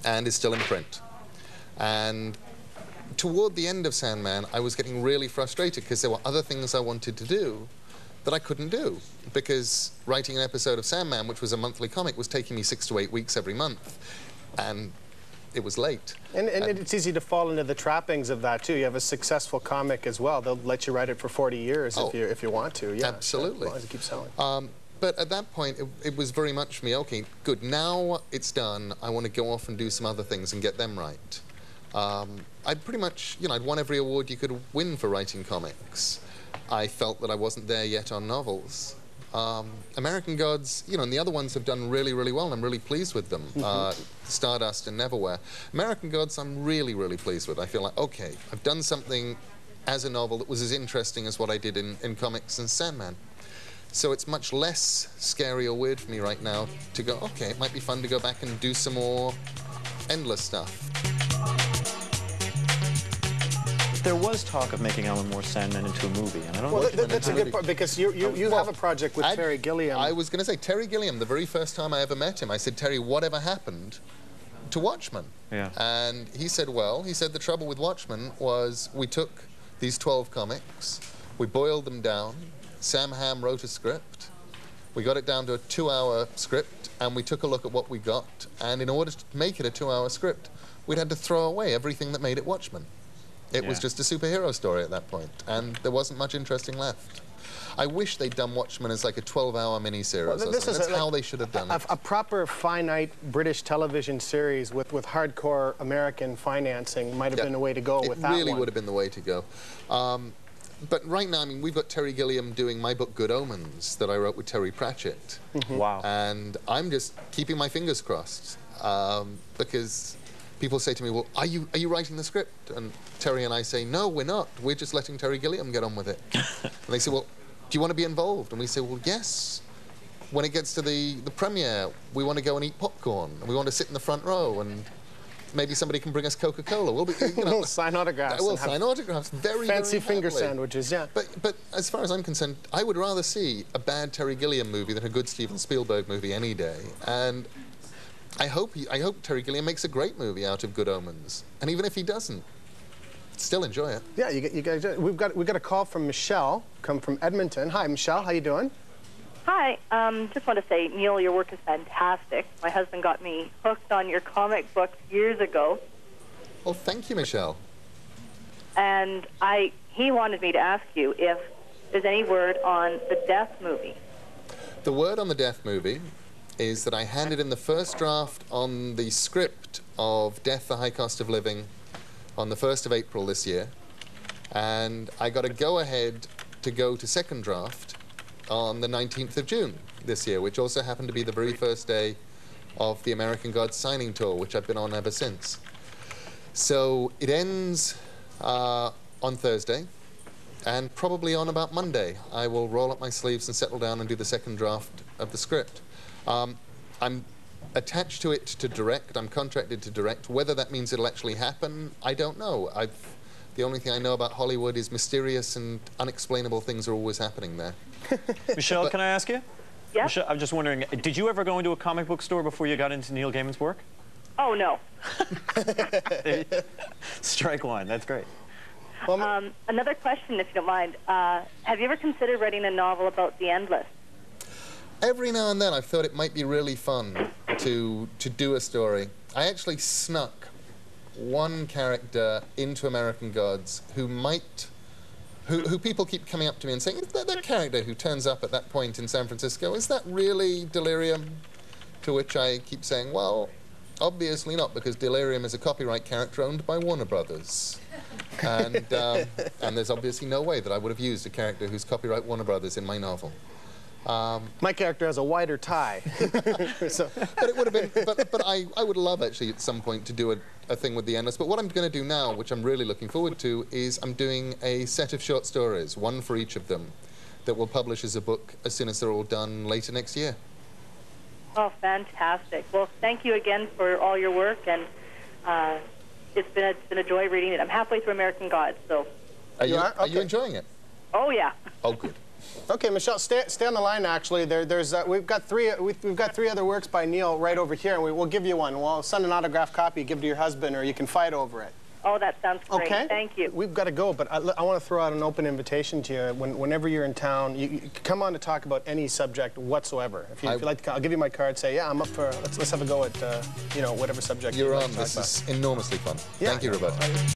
and is still in print. And toward the end of Sandman, I was getting really frustrated because there were other things I wanted to do that I couldn't do, because writing an episode of Sandman, which was a monthly comic, was taking me 6 to 8 weeks every month, and it was late. And it's easy to fall into the trappings of that, too. You have a successful comic as well. They'll let you write it for 40 years if you want to. Yeah, absolutely. As long as it keeps selling. But at that point, it was very much me, okay, good, now it's done. I want to go off and do some other things and get them right. I'd pretty much, I'd won every award you could win for writing comics. I felt that I wasn't there yet on novels. American Gods, and the other ones have done really, really well, and I'm really pleased with them. Stardust and Neverwhere. American Gods, I'm really, really pleased with. I feel like, okay, I've done something as a novel that was as interesting as what I did in comics and Sandman. So it's much less scary or weird for me right now to go, okay, it might be fun to go back and do some more endless stuff. There was talk of making Alan Moore's Sandman into a movie, and I don't know what that's a good part, because you have a project with Terry Gilliam. I was going to say, Terry Gilliam, the very first time I ever met him, I said, Terry, whatever happened to Watchmen? Yeah. And he said, well, the trouble with Watchmen was we took these 12 comics, we boiled them down, Sam Hamm wrote a script, we got it down to a 2-hour script, and we took a look at what we got, and in order to make it a 2-hour script, we'd had to throw away everything that made it Watchmen. It was just a superhero story at that point, and there wasn't much interesting left. I wish they'd done Watchmen as like a 12-hour miniseries. Well, That's how they should have done it. A proper finite British television series with hardcore American financing might have been the way to go with that one. It really would have been the way to go. But right now, we've got Terry Gilliam doing my book Good Omens that I wrote with Terry Pratchett. Wow. And I'm just keeping my fingers crossed because people say to me, well, are you writing the script? And Terry and I say, no, we're not. We're just letting Terry Gilliam get on with it. And they say, well, do you want to be involved? And we say, well, yes. When it gets to the premiere, we want to go and eat popcorn, and we want to sit in the front row, and maybe somebody can bring us Coca-Cola. We'll be, sign autographs. We'll sign autographs. Fancy finger sandwiches, yeah. But as far as I'm concerned, I would rather see a bad Terry Gilliam movie than a good Steven Spielberg movie any day. And I hope Terry Gilliam makes a great movie out of Good Omens. And even if he doesn't, still enjoy it. Yeah, you guys. We've got a call from Michelle, come from Edmonton. Hi, Michelle. How you doing? Hi. Just want to say, Neil, your work is fantastic. My husband got me hooked on your comic books years ago. Well, thank you, Michelle. And he wanted me to ask you if there's any word on the Death movie. The word on the Death movie is that I handed in the first draft on the script of Death, the High Cost of Living on the 1st of April this year, and I got a go-ahead to go to second draft on the 19th of June this year, which also happened to be the very first day of the American Gods signing tour, which I've been on ever since. So it ends on Thursday, and probably on about Monday I will roll up my sleeves and settle down and do the second draft of the script. I'm attached to it to direct. I'm contracted to direct. Whether that means it'll actually happen, I don't know. The only thing I know about Hollywood is mysterious and unexplainable things are always happening there. Michelle, can I ask you? Yeah? Michelle, I'm just wondering, did you ever go into a comic book store before you got into Neil Gaiman's work? Oh, no. Strike one. That's great. Another question, if you don't mind. Have you ever considered writing a novel about the Endless? Every now and then I've thought it might be really fun to do a story. I actually snuck one character into American Gods who people keep coming up to me and saying, is that character who turns up at that point in San Francisco, is that really Delirium? To which I keep saying, well, obviously not, because Delirium is a copyright character owned by Warner Brothers. And there's obviously no way that I would have used a character who's copyright Warner Brothers in my novel. My character has a wider tie. So. But it would have been. But I would love actually at some point to do a thing with the Endless. But what I'm going to do now, which I'm really looking forward to, is I'm doing a set of short stories, one for each of them, that we'll publish as a book as soon as they're all done later next year. Oh, fantastic! Well, thank you again for all your work, and it's been a joy reading it. I'm halfway through American Gods, so. Are you enjoying it? Oh yeah. Oh, good. Okay, Michelle, stay on the line. Actually, we've got three other works by Neil right over here, and we'll give you one. We'll send an autographed copy, give it to your husband, or you can fight over it. Oh, that sounds great. Okay. Thank you. We've got to go, but I want to throw out an open invitation to you. Whenever you're in town, you come on to talk about any subject whatsoever. If you like to, I'll give you my card. Say, yeah, I'm up for. Let's have a go at you know, whatever subject You're you'd on. like to talk This about. is enormously fun. Yeah. Thank you, Roberta.